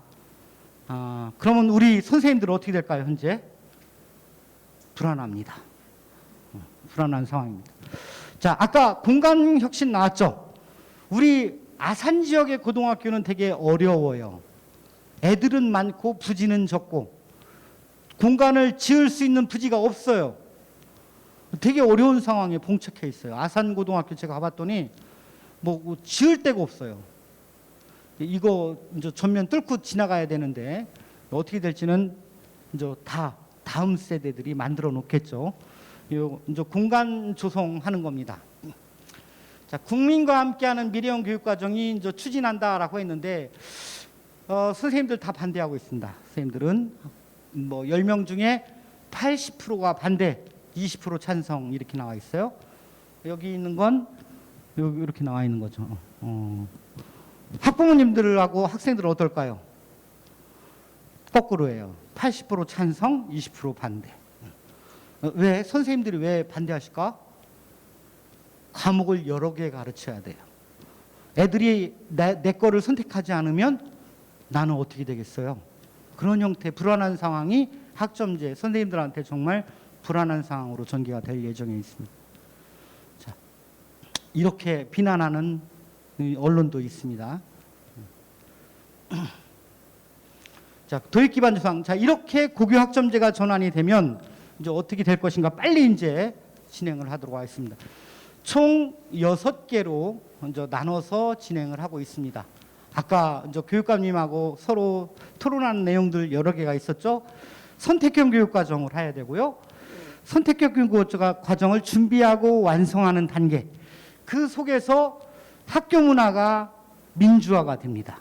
그러면 우리 선생님들은 어떻게 될까요? 현재 불안합니다. 불안한 상황입니다. 자, 아까 공간 혁신 나왔죠. 우리 아산 지역의 고등학교는 되게 어려워요. 애들은 많고 부지는 적고 공간을 지을 수 있는 부지가 없어요. 되게 어려운 상황에 봉착해 있어요. 아산 고등학교 제가 가봤더니 뭐 지을 데가 없어요. 이거 이제 전면 뚫고 지나가야 되는데 어떻게 될지는 이제 다 다음 세대들이 만들어 놓겠죠. 이제 공간 조성하는 겁니다. 자, 국민과 함께하는 미래형 교육과정이 이제 추진한다라고 했는데 선생님들 다 반대하고 있습니다. 선생님들은 뭐 10명 중에 80%가 반대, 20% 찬성 이렇게 나와 있어요. 여기 있는 건 여기 이렇게 나와 있는 거죠. 학부모님들하고 학생들은 어떨까요? 거꾸로예요. 80% 찬성, 20% 반대. 왜? 선생님들이 왜 반대하실까? 과목을 여러 개 가르쳐야 돼요. 애들이 내 거를 선택하지 않으면 나는 어떻게 되겠어요? 그런 형태의 불안한 상황이 학점제, 선생님들한테 정말 불안한 상황으로 전개가 될 예정에 있습니다. 자, 이렇게 비난하는 언론도 있습니다. 자, 도입 기반 조상. 자, 이렇게 고교 학점제가 전환이 되면 이제 어떻게 될 것인가 빨리 이제 진행을 하도록 하겠습니다. 총 6개로 먼저 나눠서 진행을 하고 있습니다. 아까 이제 교육감님하고 서로 토론하는 내용들 여러 개가 있었죠. 선택형 교육과정을 해야 되고요. 선택형 교육과정을 준비하고 완성하는 단계. 그 속에서 학교 문화가 민주화가 됩니다.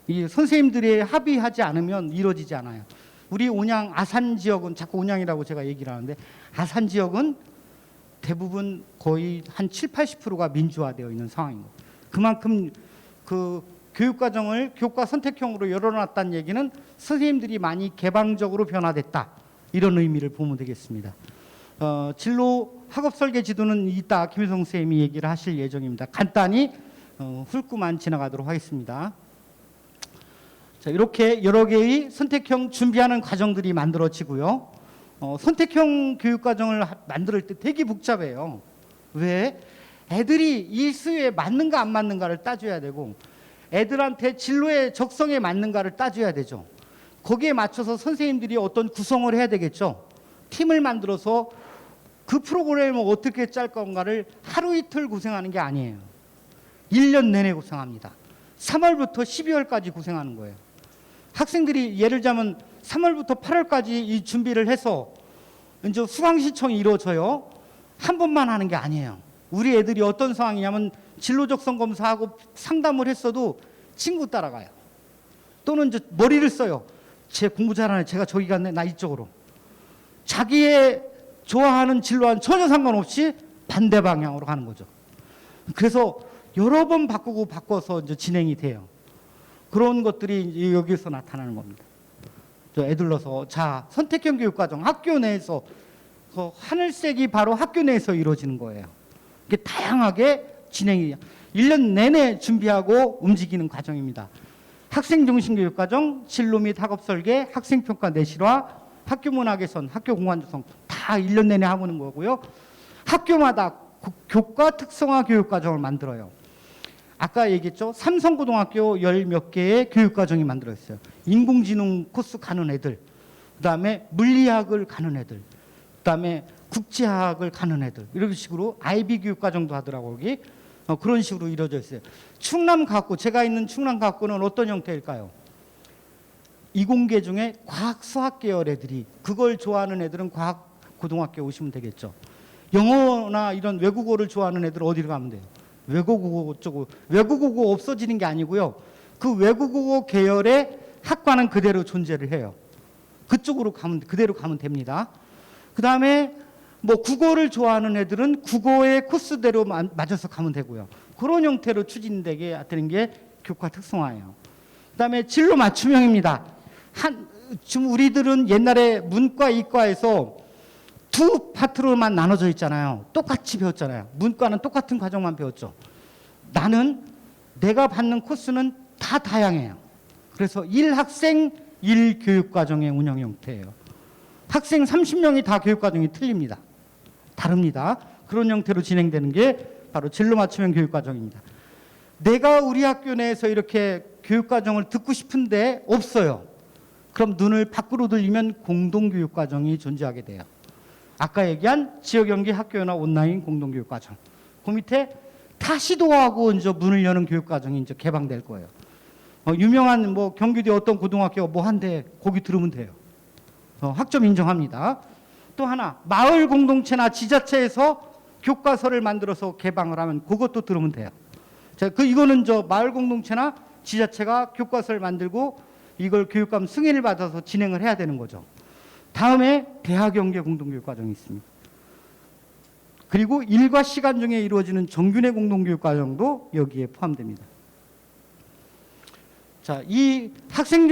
이 선생님들이 합의하지 않으면 이루어지지 않아요. 우리 온양 아산 지역은 자꾸 온양이라고 제가 얘기를 하는데 아산 지역은 대부분 거의 한 70~80%가 민주화되어 있는 상황인 거예요. 그만큼 그 교육과정을 교과 선택형으로 열어놨다는 얘기는 선생님들이 많이 개방적으로 변화됐다, 이런 의미를 보면 되겠습니다. 진로 학업 설계 지도는 이따 김효성 선생님이 얘기를 하실 예정입니다. 간단히 훑고만 지나가도록 하겠습니다. 자, 이렇게 여러 개의 선택형 준비하는 과정들이 만들어지고요. 선택형 교육과정을 만들 때 되게 복잡해요. 왜? 애들이 이 수요에 맞는가 안 맞는가를 따져야 되고 애들한테 진로의 적성에 맞는가를 따져야 되죠. 거기에 맞춰서 선생님들이 어떤 구성을 해야 되겠죠. 팀을 만들어서 그 프로그램을 어떻게 짤 건가를 하루 이틀 고생하는 게 아니에요. 1년 내내 고생합니다. 3월부터 12월까지 고생하는 거예요. 학생들이 예를 들자면 3월부터 8월까지 이 준비를 해서 이제 수강 신청이 이루어져요. 한 번만 하는 게 아니에요. 우리 애들이 어떤 상황이냐면 진로적성 검사하고 상담을 했어도 친구 따라가요. 또는 이제 머리를 써요. 쟤 공부 잘하네. 제가 저기 갔네. 나 이쪽으로. 자기의 좋아하는 진로와는 전혀 상관없이 반대 방향으로 가는 거죠. 그래서 여러 번 바꾸고 바꿔서 이제 진행이 돼요. 그런 것들이 여기서 나타나는 겁니다. 애들러서 자 선택형 교육과정 학교 내에서 하늘색이 바로 학교 내에서 이루어지는 거예요. 이게 다양하게 진행이 1년 내내 준비하고 움직이는 과정입니다. 학생 중심 교육과정, 진로 및 학업 설계, 학생평가 내실화, 학교 문화 개선, 학교 공간 조성 다 1년 내내 하는 거고요. 학교마다 교과 특성화 교육과정을 만들어요. 아까 얘기했죠. 삼성고등학교 10몇 개의 교육과정이 만들어졌어요. 인공지능 코스 가는 애들, 그 다음에 물리학을 가는 애들, 그 다음에 국제학을 가는 애들 이런 식으로 IB 교육과정도 하더라고요. 여기 그런 식으로 이루어져 있어요. 충남과학고, 제가 있는 충남과학고는 어떤 형태일까요? 이공계 중에 과학 수학 계열 애들이, 그걸 좋아하는 애들은 과학 고등학교에 오시면 되겠죠. 영어나 이런 외국어를 좋아하는 애들은 어디로 가면 돼요? 외국어 쪽으로. 외국어가 없어지는 게 아니고요. 그 외국어 계열의 학과는 그대로 존재를 해요. 그쪽으로 그대로 가면 됩니다. 그 다음에 뭐 국어를 좋아하는 애들은 국어의 코스대로 맞아서 가면 되고요. 그런 형태로 추진되게 되는 게 교과 특성화예요. 그 다음에 진로 맞춤형입니다. 지금 우리들은 옛날에 문과, 이과에서 두 파트로만 나눠져 있잖아요. 똑같이 배웠잖아요. 문과는 똑같은 과정만 배웠죠. 나는 내가 받는 코스는 다 다양해요. 그래서 1학생 1교육과정의 운영 형태예요. 학생 30명이 다 교육과정이 틀립니다. 다릅니다. 그런 형태로 진행되는 게 바로 진로 맞춤형 교육과정입니다. 내가 우리 학교 내에서 이렇게 교육과정을 듣고 싶은데 없어요. 그럼 눈을 밖으로 들리면 공동교육과정이 존재하게 돼요. 아까 얘기한 지역연계 학교나 온라인 공동교육과정. 그 밑에 다 시도하고 이제 문을 여는 교육과정이 이제 개방될 거예요. 유명한 뭐 경기도 어떤 고등학교가 뭐 한데 거기 들으면 돼요. 학점 인정합니다. 또 하나 마을 공동체나 지자체에서 교과서를 만들어서 개방을 하면 그것도 들으면 돼요. 자, 이거는 저 마을 공동체나 지자체가 교과서를 만들고 이걸 교육감 승인을 받아서 진행을 해야 되는 거죠. 다음에 대학연계 공동교육과정이 있습니다. 그리고 일과 시간 중에 이루어지는 정규내 공동교육과정도 여기에 포함됩니다. 자, 이 학생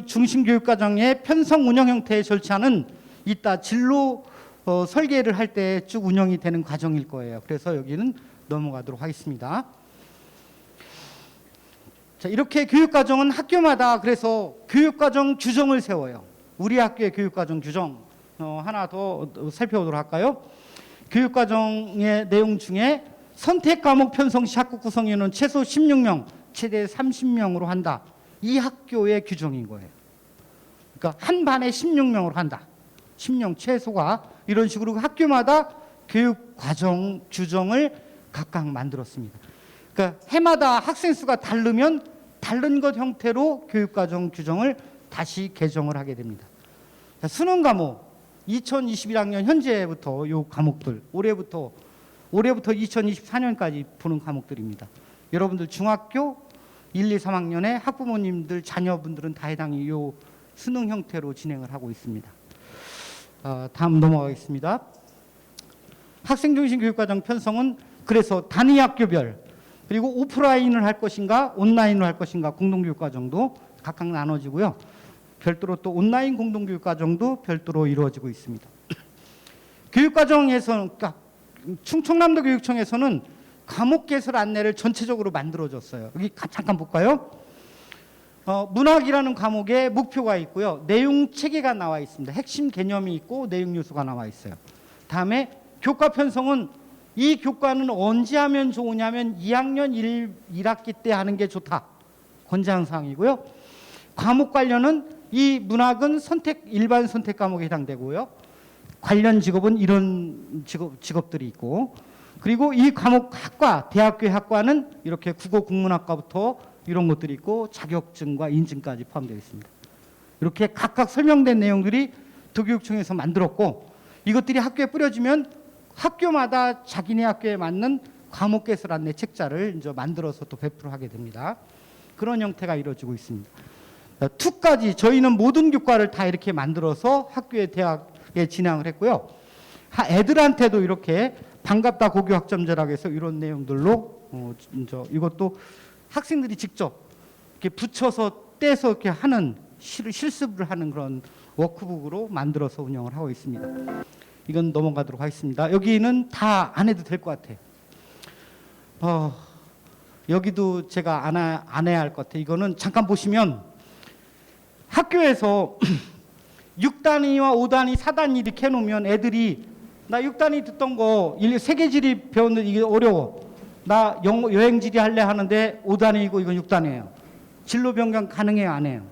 중심 교육과정의 편성 운영 형태의 절차는 이따 진로 설계를 할 때 쭉 운영이 되는 과정일 거예요. 그래서 여기는 넘어가도록 하겠습니다. 자, 이렇게 교육과정은 학교마다 그래서 교육과정 규정을 세워요. 우리 학교의 교육과정 규정 하나 더 살펴보도록 할까요? 교육과정의 내용 중에 선택과목 편성 시 학급 구성인은 최소 16명, 최대 30명으로 한다. 이 학교의 규정인 거예요. 그러니까 한 반에 16명으로 한다. 10명 최소가 이런 식으로 학교마다 교육과정 규정을 각각 만들었습니다. 그러니까 해마다 학생 수가 다르면 다른 것 형태로 교육과정 규정을 다시 개정을 하게 됩니다. 자, 수능 과목 2021학년 현재부터 요 과목들 올해부터 2024년까지 보는 과목들입니다. 여러분들 중학교 1, 2, 3학년의 학부모님들 자녀분들은 다 해당이 요 수능 형태로 진행을 하고 있습니다. 다음 넘어가겠습니다. 학생 중심 교육과정 편성은 그래서 단위 학교별 그리고 오프라인을 할 것인가 온라인을 할 것인가 공동교육과정도 각각 나눠지고요. 별도로 또 온라인 공동교육과정도 별도로 이루어지고 있습니다. 교육과정에서는 그러니까 충청남도 교육청에서는 과목 개설 안내를 전체적으로 만들어줬어요. 여기 잠깐 볼까요? 문학이라는 과목에 목표가 있고요. 내용 체계가 나와 있습니다. 핵심 개념이 있고 내용 요소가 나와 있어요. 다음에 교과 편성은 이 교과는 언제 하면 좋으냐면 2학년 1학기 때 하는 게 좋다. 권장 사항이고요. 과목 관련은 이 문학은 일반 선택 과목에 해당되고요. 관련 직업은 이런 직업들이 있고 그리고 이 과목 학과, 대학교의 학과는 이렇게 국어 국문학과부터 이런 것들이 있고 자격증과 인증까지 포함되어 있습니다. 이렇게 각각 설명된 내용들이 도교육청에서 만들었고 이것들이 학교에 뿌려지면 학교마다 자기네 학교에 맞는 과목 개설 안내 책자를 이제 만들어서 또 배포하게 됩니다. 그런 형태가 이루어지고 있습니다. 2까지 저희는 모든 교과를 다 이렇게 만들어서 학교에 대학에 진행을 했고요. 애들한테도 이렇게 반갑다 고교 학점제라고 해서 이런 내용들로 이것도 학생들이 직접 이렇게 붙여서 떼서 이렇게 하는 실습을 하는 그런 워크북으로 만들어서 운영을 하고 있습니다. 이건 넘어가도록 하겠습니다. 여기는 다 안 해도 될 것 같아요. 여기도 제가 안 해야 할 것 같아요. 이거는 잠깐 보시면 학교에서 6단위와 5단위, 4단위 이렇게 해놓으면 애들이 나 6단위 듣던 거 세계지리 배웠는데 이게 어려워. 나 여행지리 할래 하는데 5단위이고 이건 6단위예요. 진로 변경 가능해요, 안 해요?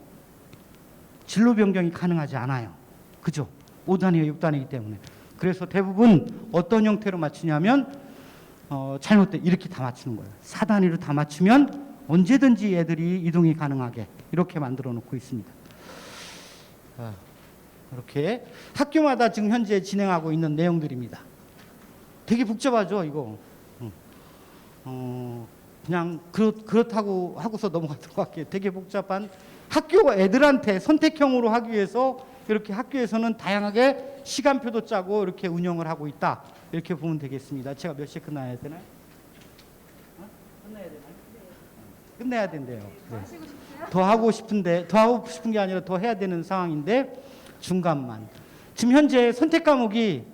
진로 변경이 가능하지 않아요. 그죠? 5단위와 6단위이기 때문에. 그래서 대부분 어떤 형태로 맞추냐면 잘못돼 이렇게 다 맞추는 거예요. 4단위로 다 맞추면 언제든지 애들이 이동이 가능하게 이렇게 만들어 놓고 있습니다. 이렇게 학교마다 지금 현재 진행하고 있는 내용들입니다. 되게 복잡하죠, 이거. 그냥 그렇다고 하고서 넘어가도록 할게요. 되게 복잡한 학교가 애들한테 선택형으로 하기 위해서 이렇게 학교에서는 다양하게 시간표도 짜고 이렇게 운영을 하고 있다. 이렇게 보면 되겠습니다. 제가 몇 시에 끝나야 되나요? 끝나야 되나요? 끝내야 된대요. 네. 더 하고 싶은 게 아니라 더 해야 되는 상황인데 중간만. 지금 현재 선택 과목이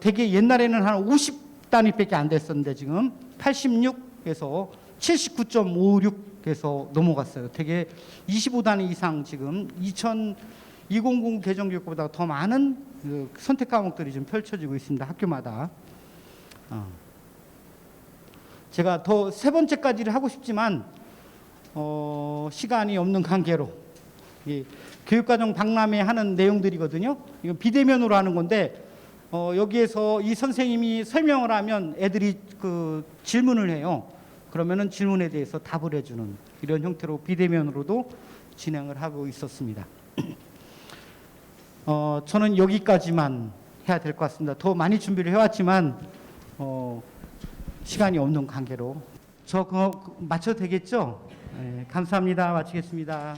되게 옛날에는 한 50단위밖에 안 됐었는데 지금 86에서 79.56에서 넘어갔어요. 되게 25단위 이상 지금 2000 개정교육보다 더 많은 그 선택 과목들이 좀 펼쳐지고 있습니다. 학교마다. 제가 더 세 번째까지를 하고 싶지만 시간이 없는 관계로 교육과정 박람회 하는 내용들이거든요. 이건 비대면으로 하는 건데 여기에서 이 선생님이 설명을 하면 애들이 그 질문을 해요. 그러면은 질문에 대해서 답을 해주는 이런 형태로 비대면으로도 진행을 하고 있었습니다. 저는 여기까지만 해야 될 것 같습니다. 더 많이 준비를 해왔지만 시간이 없는 관계로 저 그거 맞춰도 되겠죠? 네, 감사합니다. 마치겠습니다.